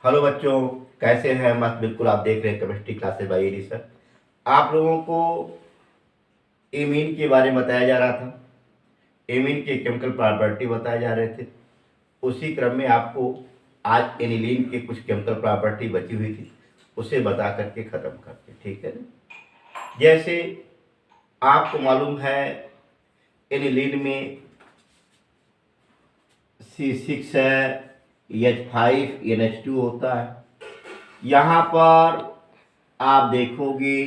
Hello बच्चों, कैसे हैं? मस्त बिल्कुल। आप देख रहे हैं chemistry classes by AD sir. आप लोगों को एमीन के बारे में बताया जा रहा था। एमीन के केमिकल प्रॉपर्टी बताए जा रहे थे। उसी क्रम में आपको आज एनिलीन के कुछ केमिकल प्रॉपर्टी बची हुई थी, उसे बता करके ख़त्म करते, ठीक है ना। जैसे आपको मालूम है, एनिलीन में C6 है, H5NH2 होता है। यहाँ पर आप देखोगे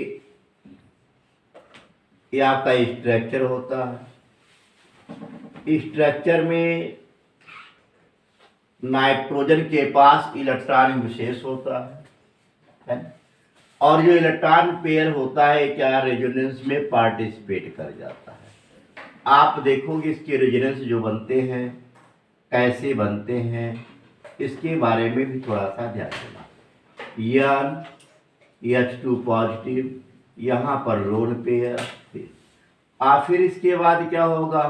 ये आपका स्ट्रक्चर होता है। स्ट्रक्चर में नाइट्रोजन के पास इलेक्ट्रॉन विशेष होता है और जो इलेक्ट्रॉन पेयर होता है क्या रेजोनेंस में पार्टिसिपेट कर जाता है। आप देखोगे इसके रेजोनेंस जो बनते हैं कैसे बनते हैं, इसके बारे में भी थोड़ा सा ध्यान देना। H2 पॉजिटिव, यहाँ पर लोन पेयर, फिर इसके बाद क्या होगा,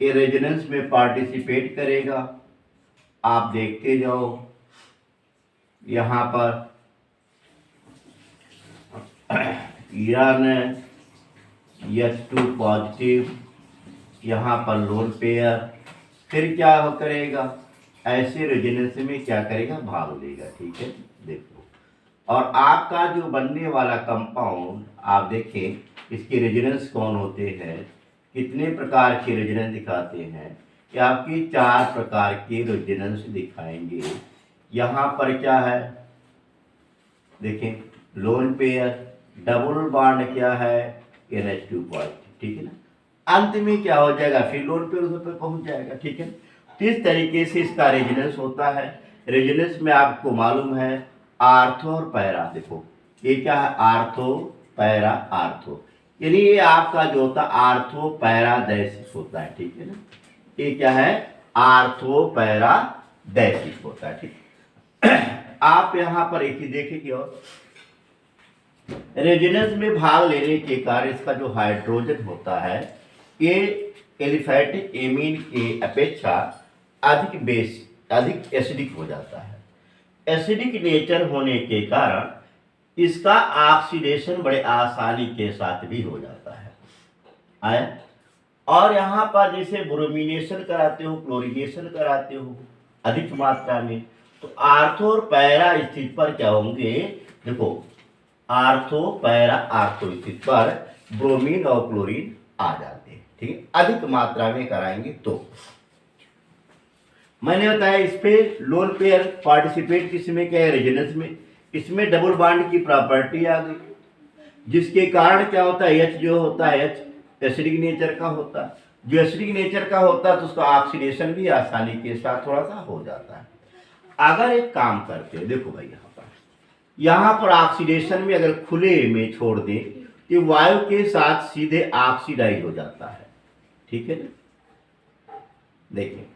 ये रेजोनेंस में पार्टिसिपेट करेगा। आप देखते जाओ, यहाँ पर H2 पॉजिटिव, यहाँ पर लोन पेयर, फिर क्या करेगा, ऐसे रेजोनेंस में क्या करेगा, भाग लेगा। ठीक है, देखो। और आपका जो बनने वाला कंपाउंड आप देखें, इसके रेजोनेंस कौन होते हैं, कितने प्रकार के रेजोनेंस दिखाते हैं कि आपकी 4 प्रकार के रेजोनेंस दिखाएंगे। यहाँ पर क्या है, देखें, लोन पेयर, डबल बॉन्ड क्या है, NH2 पॉजिटिव, ठीक है ना। अंत में क्या हो जाएगा, फिर लोन पेयर उस पर पहुंच जाएगा। ठीक है, इस तरीके से इसका रेजोनेंस होता है। रेजोनेंस में आपको मालूम है आर्थो और पैरा। देखो ये क्या है, आर्थो पैरा आर्थो, यानी ये आपका जो होता है आर्थो पैरा दैसिस होता है। ठीक है ना, ये क्या है, आर्थो पैरा दैसिस होता है। ठीक आप यहां पर एक ही देखेंगे, और रेजोनेंस में भाग लेने के कारण इसका जो हाइड्रोजन होता है ये एलिफैटिक एमीन के अपेक्षा अधिक एसिडिक हो जाता है। एसिडिक नेचर होने के कारण इसका ऑक्सीडेशन बड़े आसानी के साथ भी हो जाता है। आया, और यहाँ पर जैसे ब्रोमिनेशन कराते हो, क्लोरीनेशन कराते हो अधिक मात्रा में, तो आर्थो और पैरा स्थिति पर क्या होंगे, देखो आर्थो पैरा आर्थो स्थिति पर ब्रोमीन और क्लोरीन आ जाते हैं। ठीक है, अधिक मात्रा में कराएंगे तो। मैंने बताया इस पे लोन पेयर पार्टिसिपेट किसमें क्या है, रेजोनेंस में। इसमें डबल बॉन्ड की प्रॉपर्टी आ गई, जिसके कारण क्या होता है, H जो होता है H एसिडिक नेचर का होता है। जो एसिडिक नेचर का होता है तो उसका ऑक्सीडेशन भी आसानी के साथ थोड़ा सा हो जाता है। अगर एक काम करते हैं, देखो भाई यहाँ पर ऑक्सीडेशन में अगर खुले में छोड़ दें तो वायु के साथ सीधे ऑक्सीडाइज हो जाता है। ठीक है ना, देखिए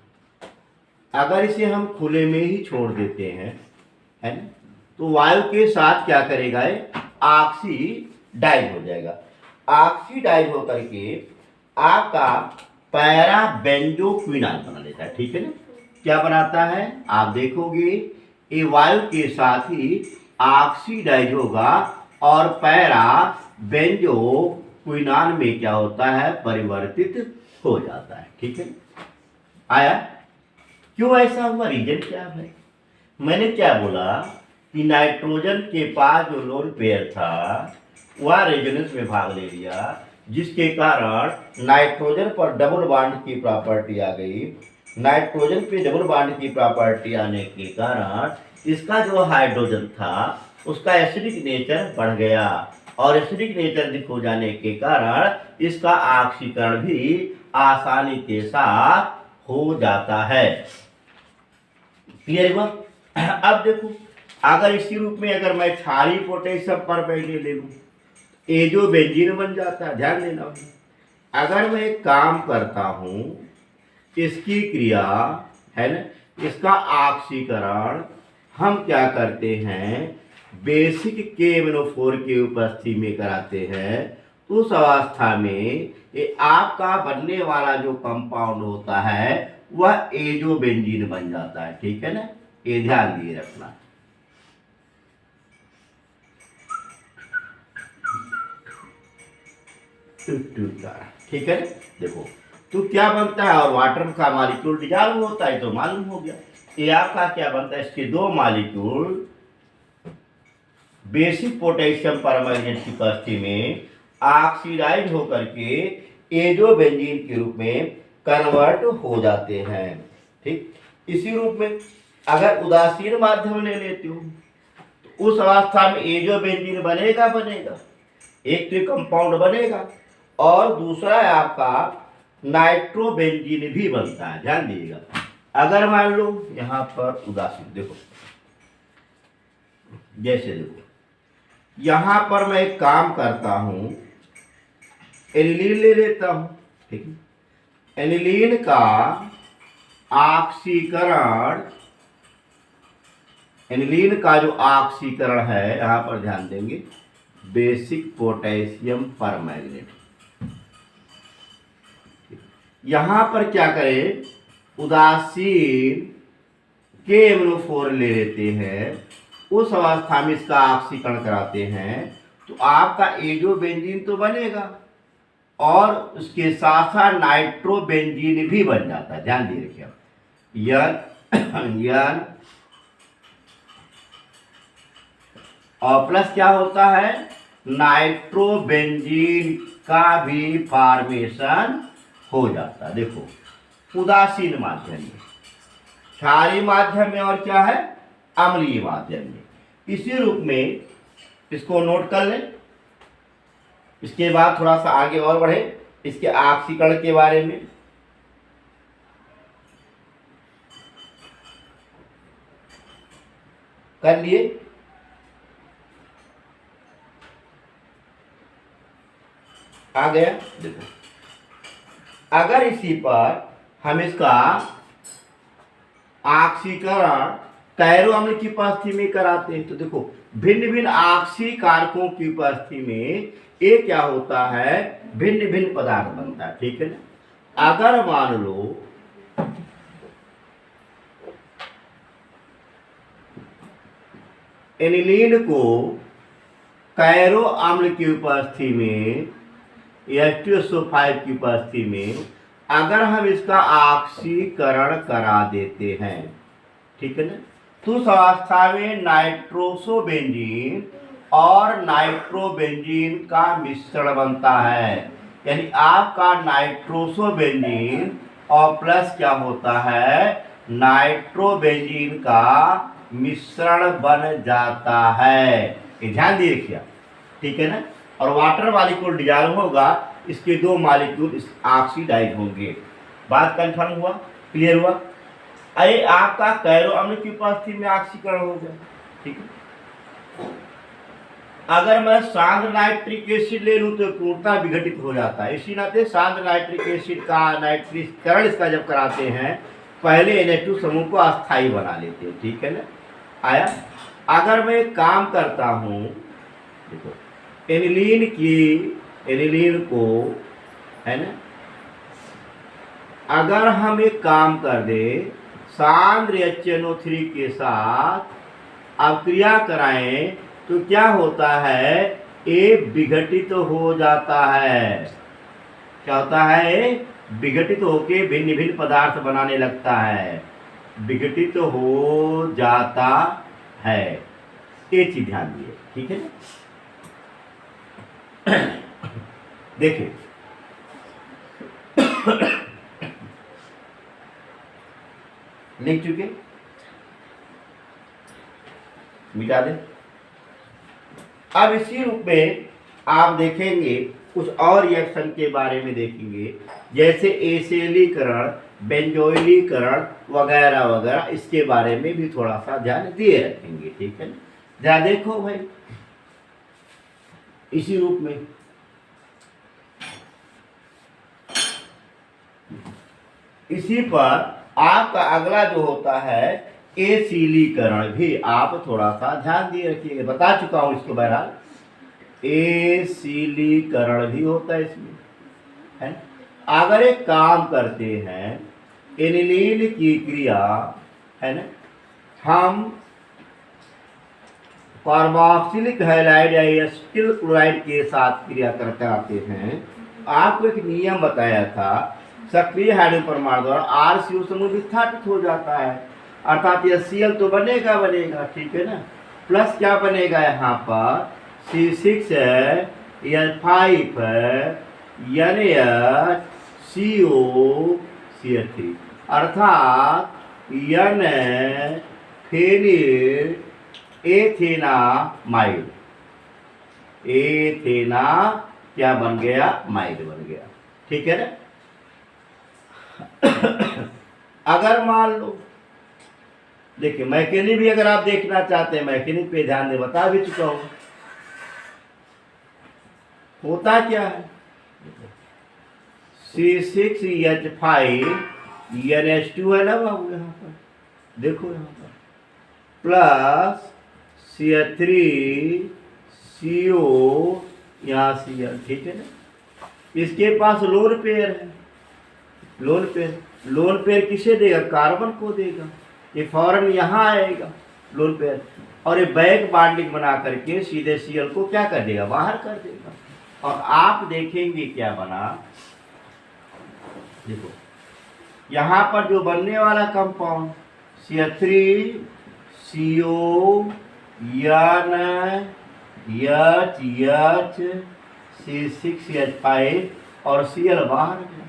अगर इसे हम खुले में ही छोड़ देते हैं, है ना, तो वायु के साथ क्या करेगा, ऑक्सीडाइज हो जाएगा। ऑक्सीडाइज होकर के आपका पैरा बेंजोक्विनॉल बना लेता है। ठीक है ना, क्या बनाता है, आप देखोगे ये वायु के साथ ही ऑक्सीडाइज होगा और पैरा बेंजोक्विनॉल में क्या होता है, परिवर्तित हो जाता है। ठीक है, आया। क्यों ऐसा हुआ, रीजन क्या है? मैंने क्या बोला कि नाइट्रोजन के पास जो लोन पेयर था वह रेजोनेंस में भाग ले लिया, जिसके कारण नाइट्रोजन पर डबल बॉन्ड की प्रॉपर्टी आ गई। नाइट्रोजन पे डबल बॉन्ड की प्रॉपर्टी आने के कारण इसका जो हाइड्रोजन था उसका एसिडिक नेचर बढ़ गया, और एसिडिक नेचर अधिक हो जाने के कारण इसका ऑक्सीकरण भी आसानी के साथ हो जाता है। क्लियर हुआ? अब देखो, अगर इसी रूप में अगर मैं क्षारीय पोटेशियम पर ले लूं, ये जो बेंजीन बन जाता है, ध्यान देना। अगर मैं एक काम करता हूं, इसकी क्रिया है ना, इसका ऑक्सीकरण हम क्या करते हैं, बेसिक KMnO4 की उपस्थिति में कराते हैं। उस अवस्था में ये आपका बनने वाला जो कंपाउंड होता है वह एजोबेंजीन बन जाता है। ठीक है ना, ये ध्यान दिए रखना। ठीक है, देखो तो क्या बनता है, और वाटर का मॉलिक्यूल डिजॉल्व होता है तो मालूम हो गया। ये आपका क्या बनता है, इसके दो मॉलिक्यूल बेसिक पोटेशियम परमैंगनेट की उपस्थिति में ऑक्सीडाइज होकर के एजोबेंजीन के रूप में कन्वर्ट हो जाते हैं। ठीक, इसी रूप में अगर उदासीन माध्यम ले लेते हो तो उस अवस्था में एजोबेंजीन बनेगा, एक तो कंपाउंड बनेगा और दूसरा है आपका नाइट्रोबेंजीन भी बनता है। ध्यान दीजिएगा, अगर मान लो यहां पर उदासीन, देखो जैसे देखो यहां पर मैं एक काम करता हूं, एनिलीन ले लेता हूं। ठीक है, एनिलीन का ऑक्सीकरण, एनिलीन का जो ऑक्सीकरण है यहां पर ध्यान देंगे, बेसिक पोटेशियम परमैंगनेट। यहां पर क्या करें, उदासीन KMnO4 ले लेते हैं, उस अवस्था में इसका ऑक्सीकरण कराते हैं तो आपका एजोबेंजीन तो बनेगा और उसके साथ साथ नाइट्रोबेंजीन भी बन जाता है। ध्यान दे रखिए, यन और प्लस क्या होता है, नाइट्रोबेंजीन का भी फॉर्मेशन हो जाता है। देखो उदासीन माध्यम में, क्षारीय माध्यम में और क्या है, अम्लीय माध्यम में। इसी रूप में इसको नोट कर लें। इसके बाद थोड़ा सा आगे और बढ़े इसके ऑक्सीकरण के बारे में। कर लिए, आ गया। देखो अगर इसी पर हम इसका ऑक्सीकरण कैरो अम्ल की उपस्थिति में कराते हैं तो देखो भिन्न भिन्न ऑक्सी कारकों की उपस्थिति में ये क्या होता है, भिन्न भिन्न पदार्थ बनता है। ठीक है ना, अगर मान लो एनिलीन को कैरो अम्ल की उपस्थिति में H2SO5 की उपस्थिति में अगर हम इसका ऑक्सीकरण करा देते हैं, ठीक है ना, तो उस अवस्था में नाइट्रोसोबेंजीन और नाइट्रोबेंजीन का मिश्रण बनता है। यानी आपका नाइट्रोसोबेंजीन और प्लस क्या होता है, नाइट्रोबेंजीन का मिश्रण बन जाता है। ये ध्यान दे रखिए, ठीक है ना। और वाटर मॉलिक्यूल डिजॉल्व होगा, इसके दो मॉलिक्यूल ऑक्सीडाइज होंगे। बात कंफर्म हुआ, क्लियर हुआ। अरे आपका कैरो अम्ल की उपस्थिति में ऑक्सीकरण हो गया। ठीक है, अगर मैं सांद्र नाइट्रिक एसिड ले लूं तो पूर्णतः विघटित हो जाता है। इसी नाते सांद्र नाइट्रिक एसिड का नाइट्रीकरण इसका जब कराते हैं पहले NH2 समूह को अस्थायी बना लेते हैं। ठीक है ना, आया। अगर मैं एक काम करता हूं, देखो एनिलीन को, है ना, अगर हम एक काम कर दे सांद्र HNO3 के साथ अब क्रिया कराएं तो क्या होता है, ये विघटित हो जाता है। क्या होता है, विघटित होके भिन्न भिन्न पदार्थ बनाने लगता है, विघटित हो जाता है। ये चीज ध्यान दिए, ठीक है ना। देखिए लिख चुके, मिटा दे। अब इसी रूप में आप देखेंगे कुछ और रिएक्शन के बारे में देखेंगे, जैसे एसिलीकरण, बेंजोइलीकरण वगैरह वगैरह, इसके बारे में भी थोड़ा सा ध्यान दिए रखेंगे। ठीक है, जरा देखो भाई इसी रूप में इसी पर आपका अगला जो होता है एसिलीकरण भी आप थोड़ा सा ध्यान दिए रखिएगा। बता चुका हूं इसको बहरहाल, एसिलीकरण भी होता है इसमें, है। अगर एक काम करते हैं एनिलीन की क्रिया, है ना, हम कार्बोक्सिलिक हैलाइड या एसिटिल क्लोराइड के साथ क्रिया करते आते हैं। आपको एक नियम बताया था, सक्रिय हाइड्रोजन परमाणु द्वारा RCO समूह विस्थापित हो जाता है, अर्थात ये Cl तो बनेगा, ठीक है ना। प्लस क्या बनेगा यहाँ पर C6H5 NHCO3, अर्थात N फेनिल एथेनामाइड। एथेना क्या बन गया? माइड बन गया, ठीक है ना। अगर मान लो, देखिए मैकेनिक भी अगर आप देखना चाहते हैं, मैकेनिक पे ध्यान दे, बता भी चुका हूं। होता क्या है, C6H5 NH2 है ना बाबू, यहाँ पर देखो, यहाँ पर प्लस CH3CO यहाँ Cl, ठीक है ना। इसके पास लोन पेयर है, लोन पेयर किसे देगा? कार्बन को देगा। ये फौरन यहाँ आएगा लोन पेयर, और ये बैक बॉन्डिंग बना करके सीधे Cl को क्या कर देगा? बाहर कर देगा। और आप देखेंगे क्या बना, देखो यहाँ पर जो बनने वाला कंपाउंड CH3CO C6H5 और Cl बाहर गया।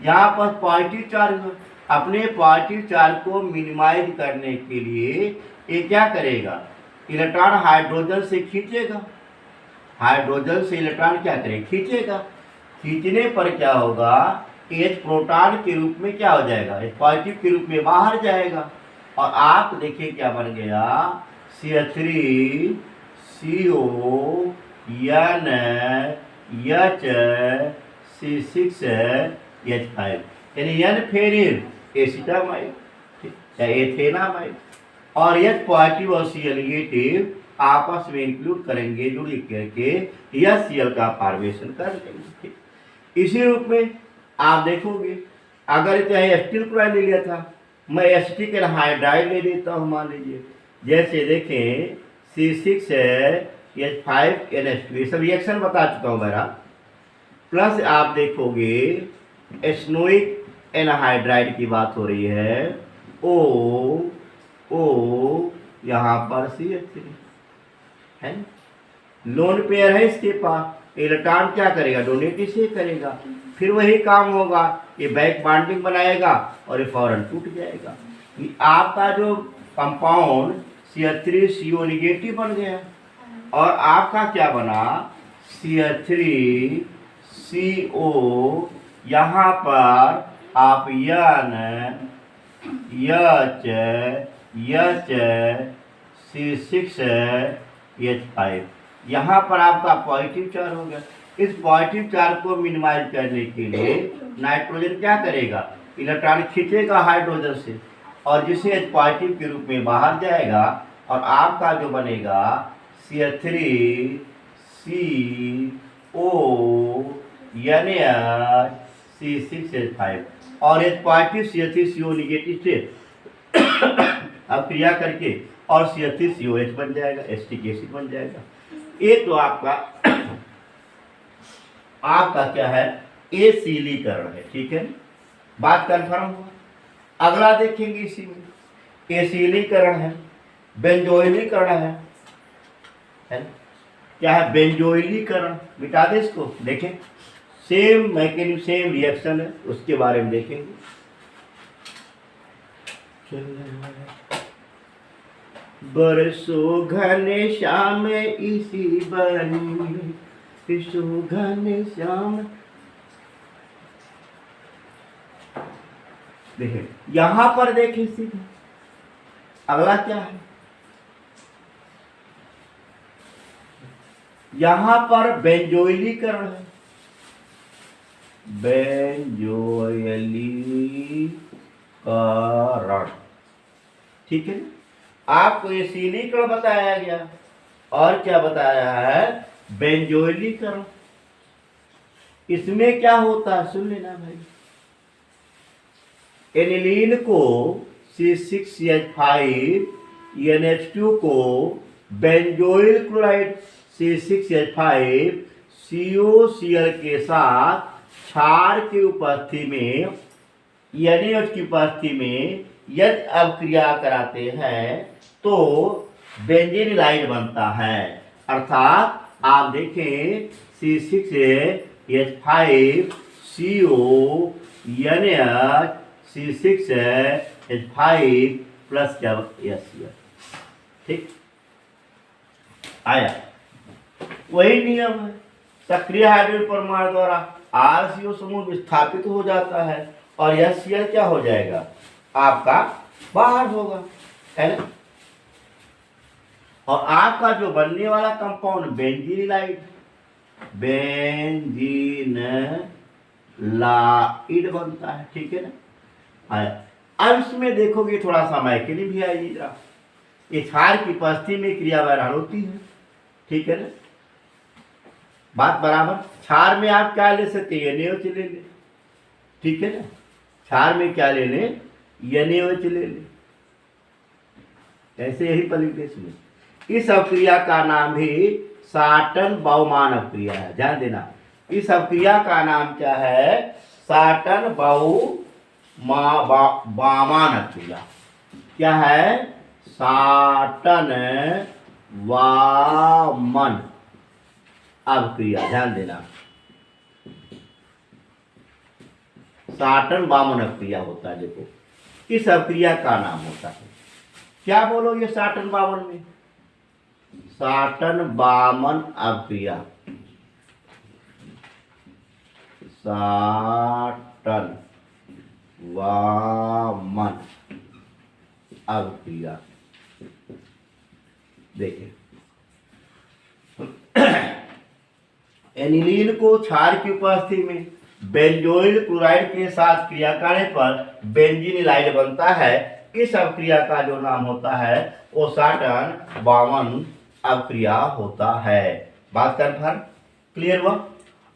यहाँ पर पॉजिटिव चार्ज, अपने पॉजिटिव चार्ज को मिनिमाइज करने के लिए ये क्या करेगा? इलेक्ट्रॉन हाइड्रोजन से खींचेगा, हाइड्रोजन से इलेक्ट्रॉन क्या करेगा? खींचेगा। खींचने पर क्या होगा? H प्रोटॉन के रूप में क्या हो जाएगा? H पॉजिटिव के रूप में बाहर जाएगा। और आप देखिए क्या बन गया? CH3CO NH6H5, यानी N फेनिल एसिटामाइड या एथेनामाइड, और H पॉजिटिव और Cl नेगेटिव आपस में इंक्लूड करेंगे, जुड़ी करके यह Cl का फॉर्मेशन कर लेंगे। इसी रूप में आप देखोगे, अगर चाहे एसिटिल क्लोराइड ले लिया था, मैं एसिटिक हाइड्राइड ले लेता हूँ, मान लीजिए, जैसे देखें C6H5NH2, ये सब रिएक्शन बता चुका हूँ मेरा। प्लस आप देखोगे एस्नोइक एनहाइड्राइड की बात हो रही है, O यहाँ पर CH3 है, लोन पेयर है इसके पास, इलेक्ट्रॉन क्या करेगा? डोनेट इसे करेगा, फिर वही काम होगा, ये बैक बॉन्डिंग बनाएगा और ये फौरन टूट जाएगा। आपका जो कंपाउंड CH3CO नेगेटिव बन गया, और आपका क्या बना? CH3CO, यहाँ पर आप C6H5, यहाँ पर आपका पॉजिटिव चार्ज हो गया। इस पॉजिटिव चार्ज को मिनिमाइज करने के लिए नाइट्रोजन क्या करेगा? इलेक्ट्रॉन खींचेगा हाइड्रोजन से, और जिसे H पॉजिटिव के रूप में बाहर जाएगा, और आपका जो बनेगा CH3CO NH6H5, और H पॉजिटिव CH3CO नेगेटिव से अब क्रिया करके और CH3COH बन जाएगा, एसिटिक एसिड बन जाएगा। ये तो आपका क्या है? एसिलीकरण है, ठीक है, बात कंफर्म हुआ। अगला देखेंगे, इसी में एसिलीकरण है, बेंजोइलीकरण है ना? क्या है? बेंजोइलीकरण, मिटा दे इसको, देखें, सेम मैकेनिज्म, सेम रिएक्शन है, उसके बारे में देखेंगे। बरसों घने श्याम इसी बनी, घने श्याम। देखें यहां पर, देखें सीधे अगला क्या है? यहां पर बेंजोइलीकरण है, बेंजोइलीकरण, ठीक है ना। आपको ये एसिलीकरण बताया गया, और क्या बताया है? बेंजोइलीकरण। इसमें क्या होता है सुन लेना भाई। एनिलीन को C6H5 NH2 को बेंजोइल क्लोराइड C6H5 COCl के साथ क्षार की उपस्थिति में NaOH की उपस्थिति में यदि अभिक्रिया कराते हैं तो बेंजीनिलाइड बनता है। अर्थात आप देखें C6H5 CO NaOH C6H5 plus जब HCl, ठीक आया। वही नियम है, सक्रिय हाइड्रोजन परमाणु द्वारा RCO समूह विस्थापित हो जाता है और HCl क्या हो जाएगा आपका बाहर होगा, है ना। और आपका जो बनने वाला कंपाउंड बेंजीनिलाइड बनता है, ठीक है ना। अब इसमें देखोगे थोड़ा सा मैकेनिज्म भी आएगी जरा। ये क्षार की उपस्थिति में क्रिया बहरहाल होती है, ठीक है ना, बात बराबर। क्षार में आप क्या ले सकते हैं, NaOH ले ले, ठीक है ना। क्षार में क्या ले लें, NaOH ले ले, ऐसे यही परिवेश में। इस अभिक्रिया का नाम भी साटन-बाउमान अभिक्रिया है, ध्यान देना। इस अभिक्रिया का नाम क्या है, साटन-बाउमान अभिक्रिया। क्या है, साटन-वामन अभिक्रिया, ध्यान देना। साटन-वामन अभिक्रिया होता है, देखो इस अभिक्रिया का नाम होता है क्या, बोलोगे साटन-वामन में, साटन-वामन अभिक्रिया, साटन-वामन अभिक्रिया। देखिए एनिलीन को क्षार की उपस्थिति में बेंजोइल क्लोराइड के साथ क्रिया करने पर बेंजीनिलाइड बनता है। इस अभिक्रिया का जो नाम होता है वो साटन-वामन अभिक्रिया होता है। बात कन्फर्म क्लियर हुआ।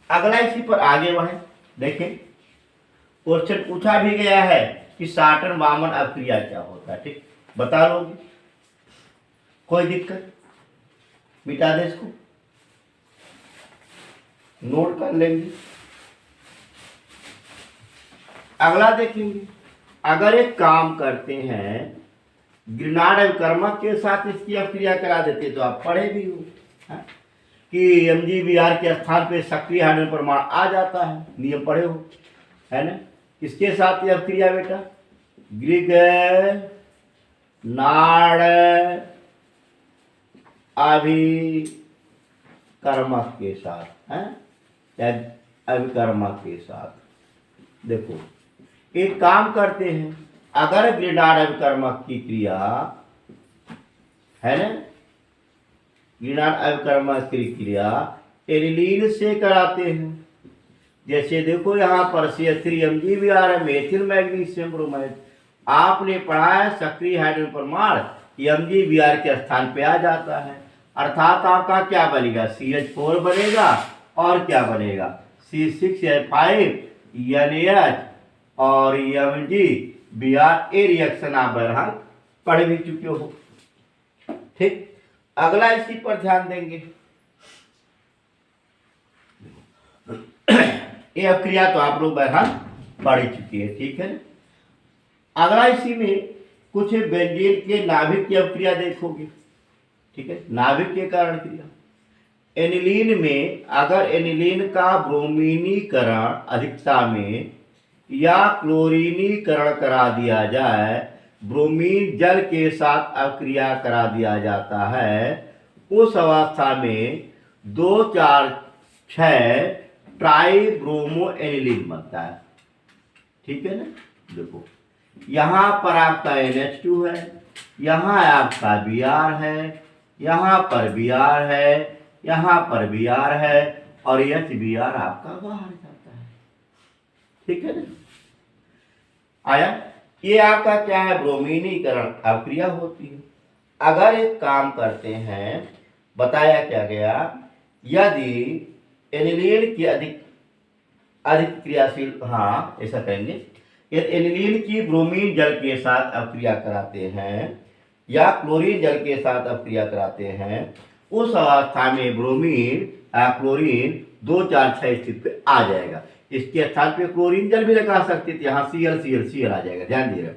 अगला इसी पर आगे बढ़े, देखें क्वेश्चन पूछा भी गया है कि साटन-वामन अभिक्रिया क्या होता है, ठीक बता लोगे, कोई दिक्कत, मिटा दे इसको, नोट कर लेंगे। अगला देखेंगे, अगर एक काम करते हैं ग्रिनार्ड अभिकर्मक के साथ इसकी अभिक्रिया करा देते तो आप पढ़े भी हो कि MgBr के स्थान पे सक्रिय हाइड्रोजन परमाणु आ जाता है, नियम पढ़े हो, है ना। किसके साथ ये अभिक्रिया बेटा, ग्रिनार्ड अभिकर्मक के साथ, है अभिकर्मक के साथ। देखो एक काम करते हैं, अगर ग्रिनार्ड अभिकर्मक की क्रिया है ना, ग्रिनार्ड अभिकर्मक की क्रिया एनिलीन से कराते हैं, जैसे देखो यहाँ पर CH3MgBr है, मेथिल मैग्नीशियम ब्रोमाइड। आपने पढ़ा है सक्रिय हाइड्रोजन परमाणु MgBr के स्थान पे आ जाता है, अर्थात आपका क्या बनेगा, CH4 बनेगा और क्या बनेगा, C6H5 NaOH और MgBr। ए रिएक्शन आप बहरहाल पढ़ भी चुके हो, ठीक। अगला इसी पर ध्यान देंगे, ये अभिक्रिया तो आप लोग बहरहाल पढ़ चुकी है, ठीक है। अगला इसी में कुछ बेंजीन के नाभिक की अभिक्रिया देखोगे, ठीक है, नाभिक के कारण क्रिया। एनिलीन में अगर एनिलीन का ब्रोमीनीकरण अधिकता में या क्लोरीनीकरण करा दिया जाए, ब्रोमीन जल के साथ अभिक्रिया करा दिया जाता है, उस अवस्था में 2,4,6 ट्राइब्रोमो एनिलीन बनता है, ठीक है ना। देखो यहाँ पर आपका NH2 है, यहाँ आपका Br है, यहाँ पर Br है, यहाँ पर Br है और HBr आपका बाहर जाता है, ठीक है ना। आया, ये आपका क्या है, ब्रोमीनीकरण अभिक्रिया होती है। अगर एक काम करते हैं, बताया क्या गया, यदि एनिलीन की अधिक क्रियाशील, हाँ ऐसा करेंगे, यदि एनिलीन की ब्रोमीन जल के साथ अभिक्रिया कराते हैं या क्लोरीन जल के साथ अपक्रिया कराते हैं, उस अवस्था में ब्रोमीन क्लोरीन 2, 4, 6 स्थिति पे आ जाएगा। इसके स्थान पे क्लोरीन जल भी लगा सकते थे, यहाँ Cl आ जाएगा, ध्यान दे रहे।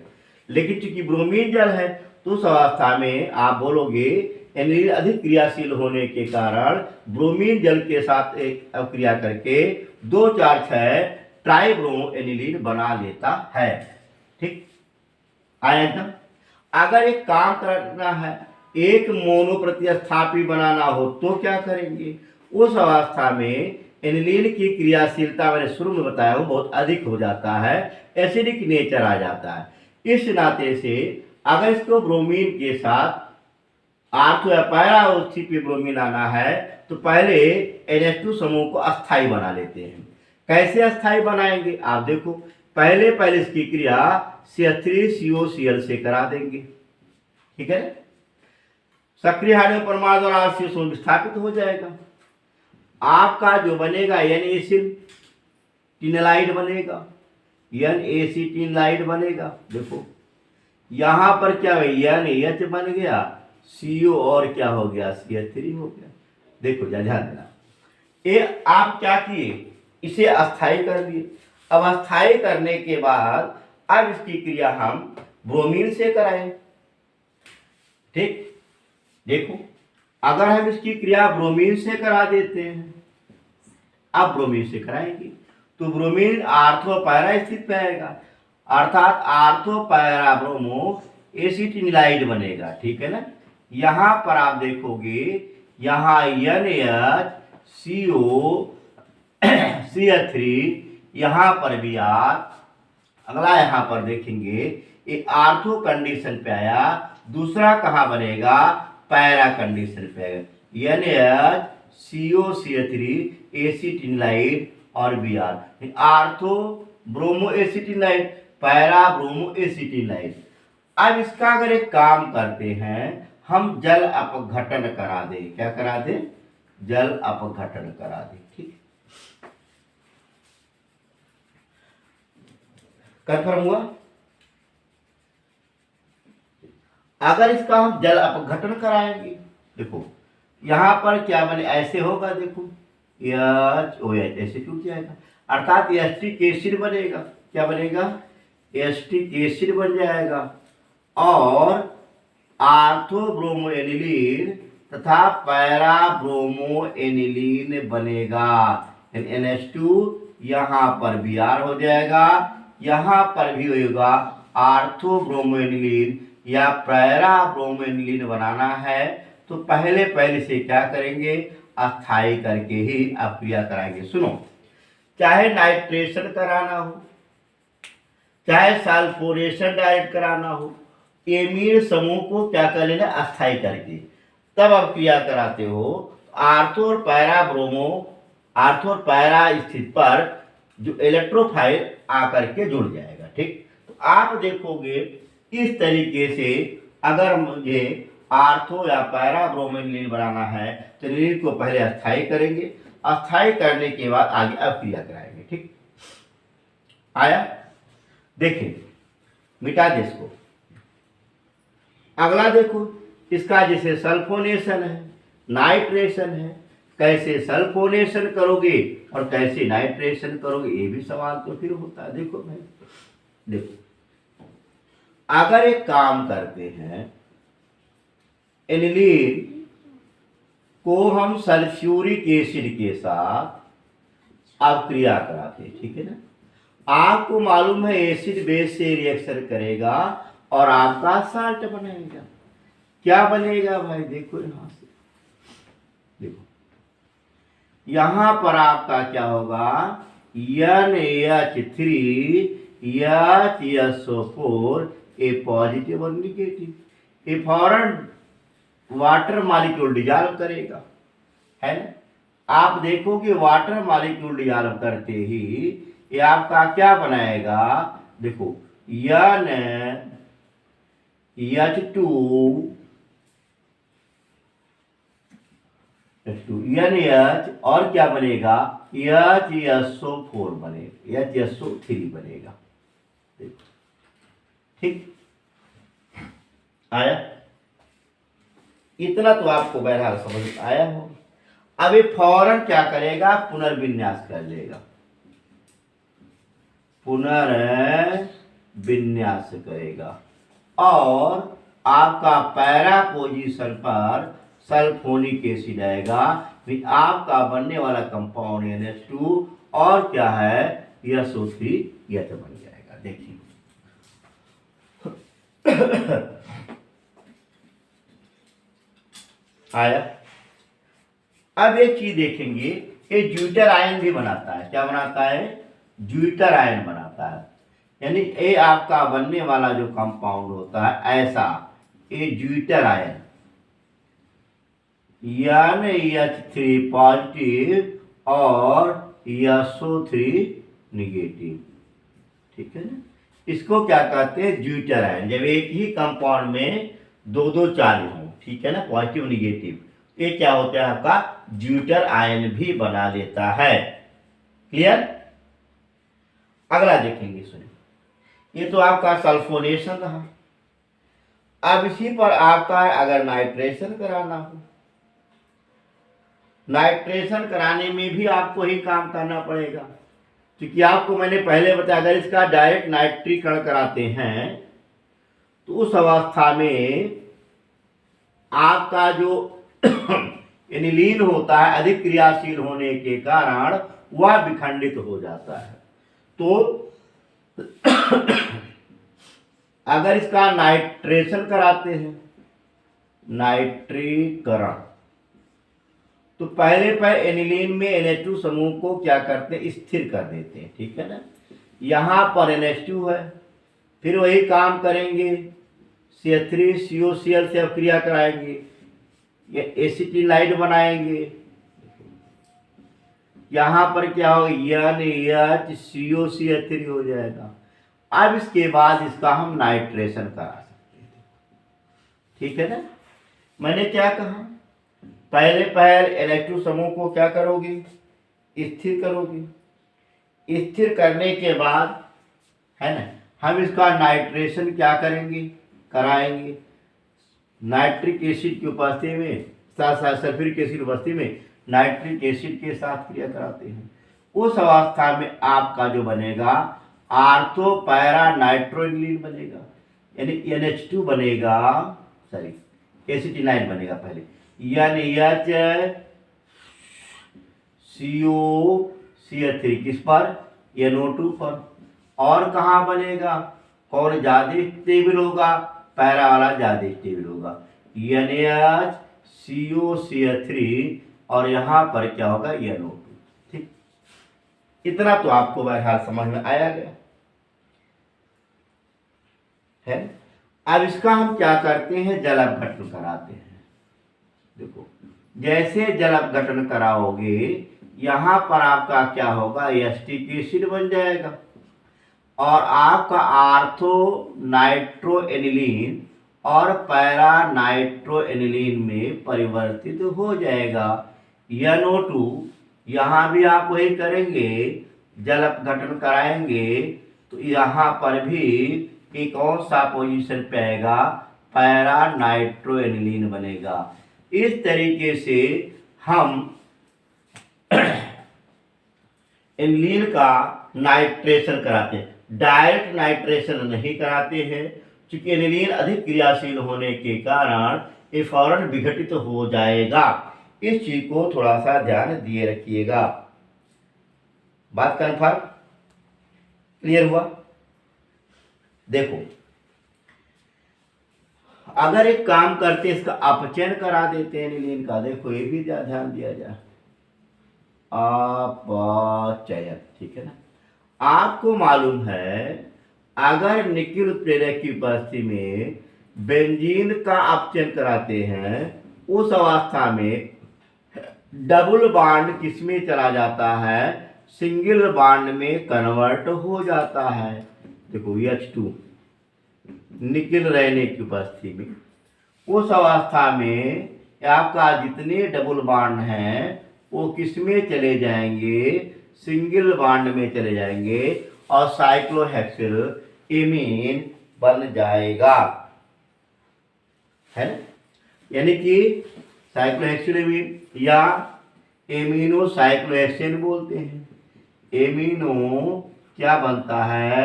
लेकिन चूंकि ब्रोमीन जल है तो उस अवस्था में आप बोलोगे एनिलीन अधिक क्रियाशील होने के कारण ब्रोमीन जल के साथ एक अपक्रिया करके 2, 4, 6 ट्राइब्रोमो एनिलीन बना लेता है। ठीक आया एकदम। अगर एक काम करना है, एक मोनो प्रतिस्थापी बनाना हो तो क्या करेंगे? उस अवस्था में एनिलीन की क्रियाशीलता मैंने शुरू में बताया हूं बहुत अधिक हो जाता है, एसिडिक नेचर आ जाता है। इस नाते से अगर इसको ब्रोमीन के साथ आर्थो या पैरा स्थिति पे ब्रोमीन आना है तो पहले NH2 समूह को अस्थाई बना लेते हैं। कैसे अस्थाई बनाएंगे आप देखो, पहले इसकी क्रिया CH3COCl से करा देंगे, ठीक है। सक्रिय हाइड्रोजन परमाणु द्वारा RCO समूह विस्थापित हो जाएगा। आपका जो बनेगा NaCl बनेगा, NaCl बनेगा। देखो यहां पर क्या है, NH बन गया, CO और क्या हो गया, CH3 हो गया। देखो ध्यान देना, ये आप क्या किए, इसे अस्थाई कर दिए। अब अस्थाई करने के बाद अब इसकी क्रिया हम ब्रोमीन से कराएं। ठीक, देखो अगर हम इसकी क्रिया ब्रोमीन से करा देते हैं, अब ब्रोमीन से कराएंगे तो ब्रोमीन आर्थो पैरा स्थित पे आएगा, अर्थात आर्थो पैरा ब्रोमो एसिटिनिलाइड बनेगा, ठीक है ना। यहां पर आप देखोगे यहां NaCO CH3, यहां पर भी R, अगला यहां पर देखेंगे ये आर्थो कंडीशन पे आया, दूसरा कहां बनेगा, पैरा कंडीशन पे आएगा, NaCO CH3 एसिटिनिलाइड और Br, ortho bromo acetanilide, para bromo acetanilide. अब इसका अगर एक काम करते हैं, हम जल अपघटन करा दें। क्या करा दें? जल अपघटन करा दें, ठीक। कंफर्म हुआ? अगर इसका हम जल अपघटन कराएंगे, देखो यहां पर क्या बने, ऐसे होगा, देखो OH ऐसे टूट जाएगा, अर्थात एसिटिक एसिड बनेगा। क्या बनेगा? एसिटिक एसिड बन जाएगा और आर्थो ब्रोमो एनिलीन तथा पैरा ब्रोमो एनिलीन बनेगा। NH2 यहां पर Br हो जाएगा, यहां पर भी होगा आर्थो ब्रोमो एनिलीन या पैरा ब्रोमो एनिलीन बनाना है तो पहले से क्या करेंगे, अस्थाई करके ही अपक्रिया कराएंगे। सुनो, चाहे नाइट्रेशन कराना हो, चाहे सल्फोनेशन डायरेक्ट कराना हो, एमीन समूह को क्या कर लेना, अस्थाई करके तब आप क्रिया कराते हो। आर्थो और पैरा ब्रोमो, आर्थो और पैरा स्थिति पर जो इलेक्ट्रोफाइल आकर के जुड़ जाएगा, ठीक। तो आप देखोगे इस तरीके से अगर मुझे आर्थो या पैरा ब्रोमो एनिलीन बनाना है तो एनिलीन को पहले अस्थाई करेंगे, अस्थाई करने के बाद आगे अपक्रिया कराएंगे, ठीक। आया? देखिए मिटा दे इसको। अगला देखो, इसका जैसे सल्फोनेशन है, नाइट्रेशन है, कैसे सल्फोनेशन करोगे और कैसे नाइट्रेशन करोगे, ये भी सवाल तो फिर होता है। देखो भाई, देखो अगर एक काम करते हैं, एनिलीन को हम सल्फ्यूरिक एसिड के साथ अपक्रिया कराते हैं, ठीक है ना। आपको मालूम है एसिड बेस से रिएक्शन करेगा और आपका साल्ट बनेगा। क्या बनेगा भाई? देखो यहां से, देखो यहां पर आपका क्या होगा, NH3 HSO4 ए पॉजिटिव और निगेटिव, ये फौरन वाटर मॉलिक्यूल डिजॉल्व करेगा, है ना। आप देखोगे वाटर मॉलिक्यूल डिजॉल्व करते ही ये आपका क्या बनाएगा, देखो NH और क्या बनेगा, HSO4 बनेगा, HSO3 बनेगा, देखो ठीक आया। इतना तो आपको बहरहाल समझ में आया हो। अब ये फौरन क्या करेगा, पुनर्विन्यास कर लेगा, पुनर्विन्यास करेगा और आपका पैरा पोजीशन पर सल्फोनिक एसिड आएगा, फिर आपका बनने वाला कंपाउंड NH2 और क्या है SO3 बन जाएगा। देखिए आया। अब एक चीज देखेंगे, ये ज्यूटर आयन भी बनाता है। क्या बनाता है, ज्यूटर आयन बनाता है। यानी ये आपका बनने वाला जो कंपाउंड होता है ऐसा, ये ज्यूटर आयन NH3 पॉजिटिव और SO3 निगेटिव, ठीक है ना। इसको क्या कहते हैं, ज्यूटर आयन। जब एक ही कंपाउंड में दो दो चार्ज हो, ठीक है ना, पॉजिटिव निगेटिव, ये क्या होता है आपका ज्यूटर आयन भी बना देता है। क्लियर। अगला देखेंगे, सुनिए, ये तो आपका सल्फोनेशन रहा। अब इसी पर आपका अगर नाइट्रेशन कराना हो, नाइट्रेशन कराने में भी आपको ही काम करना पड़ेगा, क्योंकि आपको मैंने पहले बताया अगर इसका डायरेक्ट नाइट्रीकरण कराते हैं तो उस अवस्था में आपका जो एनिलीन होता है अधिक क्रियाशील होने के कारण वह विखंडित हो जाता है। तो अगर इसका नाइट्रेशन कराते हैं, नाइट्रीकरण, तो पहले एनिलीन में NH2 समूह को क्या करते हैं, स्थिर कर देते हैं, ठीक है ना। यहां पर NH2 है, फिर वही काम करेंगे, CH3COCl से अब क्रिया कराएंगे, ये एसिटिलाइड बनाएंगे। यहां पर क्या हो, NHCOCH3 हो जाएगा। अब इसके बाद इसका हम नाइट्रेशन करा सकते हैं, ठीक है ना। मैंने क्या कहा, पहले NH2 समूह को क्या करोगे, स्थिर करोगे। स्थिर करने के बाद है ना, हम इसका नाइट्रेशन क्या करेंगे, कराएंगे। नाइट्रिक एसिड की उपस्थिति में, साथ साथ सल्फ्यूरिक एसिड की उपस्थिति में नाइट्रिक एसिड के साथ क्रिया कराते हैं। उस अवस्था में आपका जो बनेगा आर्थो पैरा नाइट्रोनिलीन बनेगा, यानी NH2 बनेगा, सॉरी एसिटिलाइन बनेगा पहले, NHCOCH3 किस पर, NO2 पर। और कहाँ बनेगा, कौन ज्यादा स्टेबल होगा, पैरा वाला ज्यादा स्टेबल होगा, NHCOCH3 और यहां पर क्या होगा, NO2। ठीक, इतना तो आपको बहरहाल समझ में आया गया है। अब इसका हम क्या करते हैं, जल अपघटन कराते हैं। देखो जैसे जल अपघटन कराओगे यहां पर आपका क्या होगा, एसिटिक एसिड बन जाएगा और आपका आर्थो नाइट्रो एनिलीन और पैरा नाइट्रो एनिलीन में परिवर्तित हो जाएगा। NO2 यहां भी आप वही करेंगे, जल अपघटन कराएंगे तो यहां पर भी एक कौन सा पोजीशन पे आएगा, पैरा नाइट्रो एनिलीन बनेगा। इस तरीके से हम एनिलीन का नाइट्रेशन कराते हैं, डायरेक्ट नाइट्रेशन नहीं कराते हैं, क्योंकि एनिलीन अधिक क्रियाशील होने के कारण ये फौरन विघटित हो जाएगा। इस चीज को थोड़ा सा ध्यान दिए रखिएगा। बात कन्फर्म, क्लियर हुआ। देखो अगर एक काम करते इसका अपचयन करा देते हैं एनिलीन का, देखो ये भी ध्यान दिया जाए, अपचयन, ठीक है ना। आपको मालूम है अगर निकिल उत्प्रेरक की उपस्थिति में बेंजीन का अपचयन कराते हैं उस अवस्था में डबल बॉन्ड किसमें चला जाता है, सिंगल बॉन्ड में कन्वर्ट हो जाता है। देखो H2 निकिल रहने की उपस्थिति में, उस अवस्था में आपका जितने डबल बॉन्ड हैं वो किसमें चले जाएंगे, सिंगल बॉन्ड में चले जाएंगे और साइक्लोहेक्सिल इमीन बन जाएगा, है ना। यानी कि साइक्लोहेक्सिन या एमिनो साइक्लोहेक्सेन बोलते हैं। एमिनो क्या बनता है,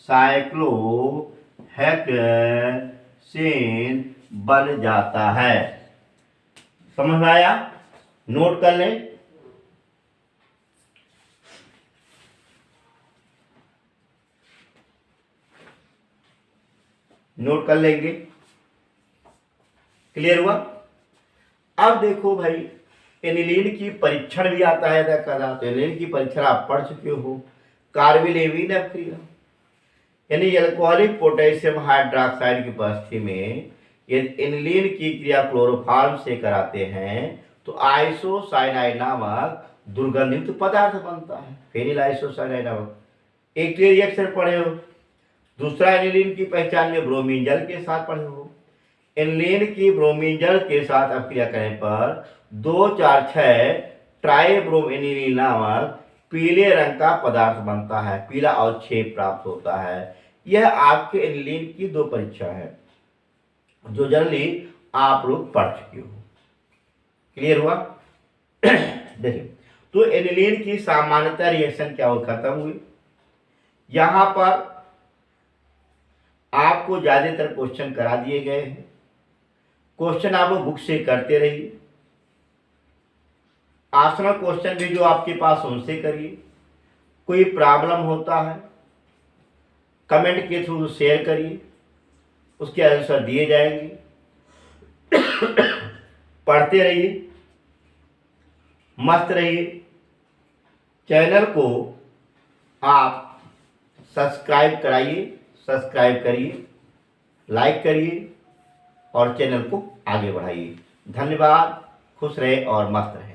साइक्लोहेक्सेन बन जाता है। समझ में आया? नोट कर लें। नोट कर लेंगे। क्लियर हुआ? अब देखो भाई, एनिलीन की परीक्षण भी आता है तो एनिलीन की परीक्षण आप पढ़ चुके हो। कार्बेलेविन अफ्रीका यानी एल्कोहलिक पोटेशियम हाइड्रोक्साइड की उपस्थिति में यदि एनिलीन की क्रिया क्लोरोफॉर्म से कराते हैं तो आइसोसाइनाइड नामक दुर्गंधित पदार्थ बनता है। फेनिल आइसोसाइनाइड नामक एक रिएक्शन पढ़े हो। दूसरा, एनिलीन की पहचान में ब्रोमीन जल के साथ पढ़े हो। एनिलीन की ब्रोमीन जल के साथ अभिक्रिया करने पर 2,4,6 ट्राइब्रोमेनिलीन नामक पीले रंग का पदार्थ बनता है। पीला और 6 प्राप्त होता है। यह आपके एनिलीन की 2 परीक्षा है जो जनरली आप लोग पढ़ चुके हो। क्लियर हुआ? देखिए, तो एनिलीन की सामान्यतः रिएक्शन क्या हो, खत्म हुई। यहां पर आपको ज्यादातर क्वेश्चन करा दिए गए हैं। क्वेश्चन आप बुक से करते रहिए। आसना क्वेश्चन भी जो आपके पास उनसे करिए। कोई प्रॉब्लम होता है कमेंट के थ्रू शेयर करिए, उसके आंसर दिए जाएंगे। पढ़ते रहिए, मस्त रहिए। चैनल को आप सब्सक्राइब कराइए, सब्सक्राइब करिए, लाइक करिए और चैनल को आगे बढ़ाइए। धन्यवाद। खुश रहे और मस्त रहे।